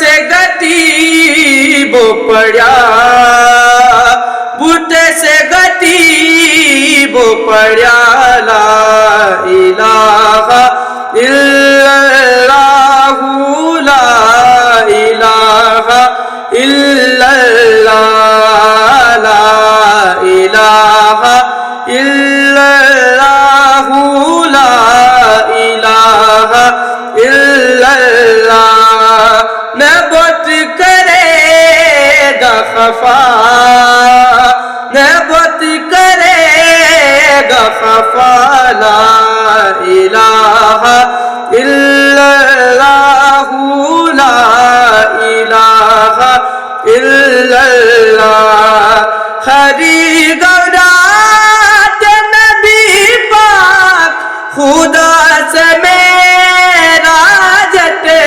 سے گٹی وہ پڑیا بوٹے سے گٹی وہ پڑیا لا الہ الا اللہ لا الہ الا اللہ لا الہ الا اللہ لا الہ الا اللہ نہ بت کرے گا خفا نہ بت کرے گا خفا لا الہ الا اللہ لا الہ الا اللہ خری گورات نبی پاک خدا سے میرا جٹے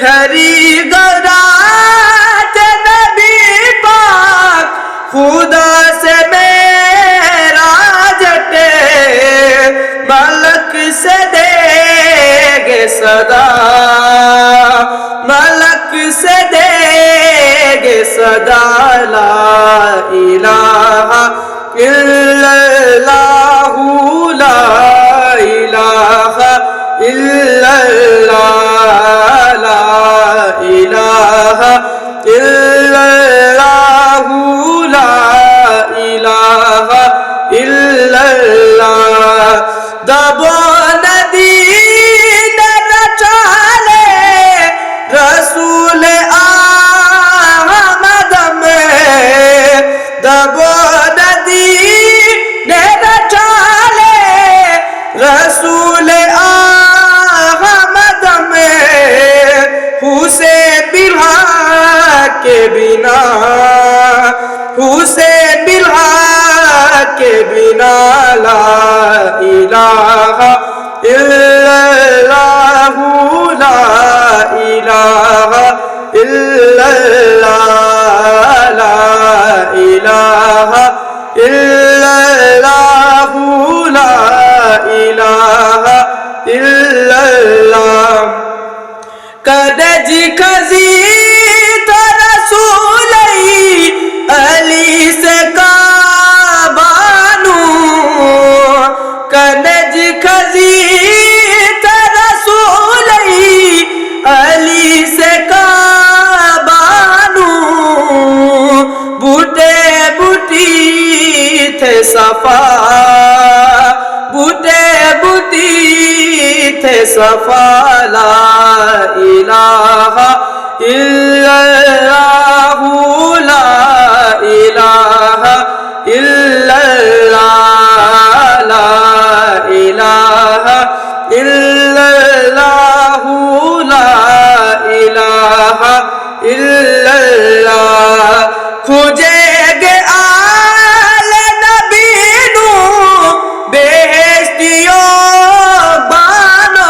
خری گورات نبی پاک خدا سے میرا جٹے ملک سے دے گے صدا ملک سے دے گے صدا لا الہ الا اللہ لا الہ الا اللہ لا الہ الا اللہ لا الہ الا اللہ دبو ندین رچالے رسول آمد میں دبو ندین رچالے رسول آمد میں حسین بلہا کے بنا حسین بلہا کے بنا لا الہ الا اللہ لا الہ الا اللہ لا الہ الا اللہ لا الہ الا اللہ کدج کزی تو رسول علی سے کعبانو کدج کزی تو رسول علی سے کعبانو بوٹے بوٹی تھے صفا بوٹے بوٹی تھے صفا لا الہ الا اللہ لا الہ الا اللہ لا الہ الا اللہ لا الہ الا اللہ کھجے گے آل نبی نو بہشتیوں بانو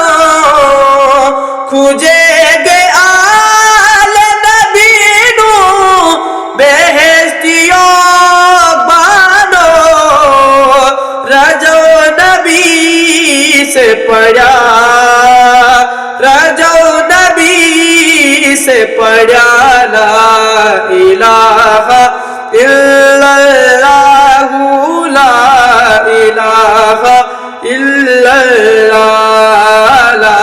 کھجے گے آل نبی نو بہشتیوں بانو رجو نبی سے پڑھا رجو نبی سے پڑھا لا الہ الا اللہ لا الہ الا اللہ لا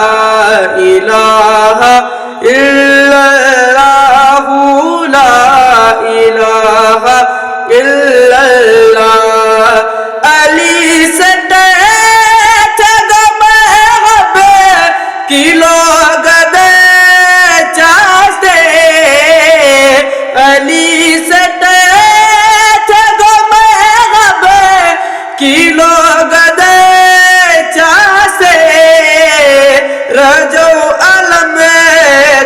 الہ الا اللہ لا الہ الا اللہ علی سے تھے غم کلو گدے چاستے علی سے تھے غم کلو گدے چاستے رجو علم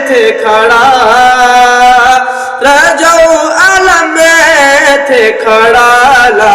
تھے کھڑا رجو علم تھے کھڑا لا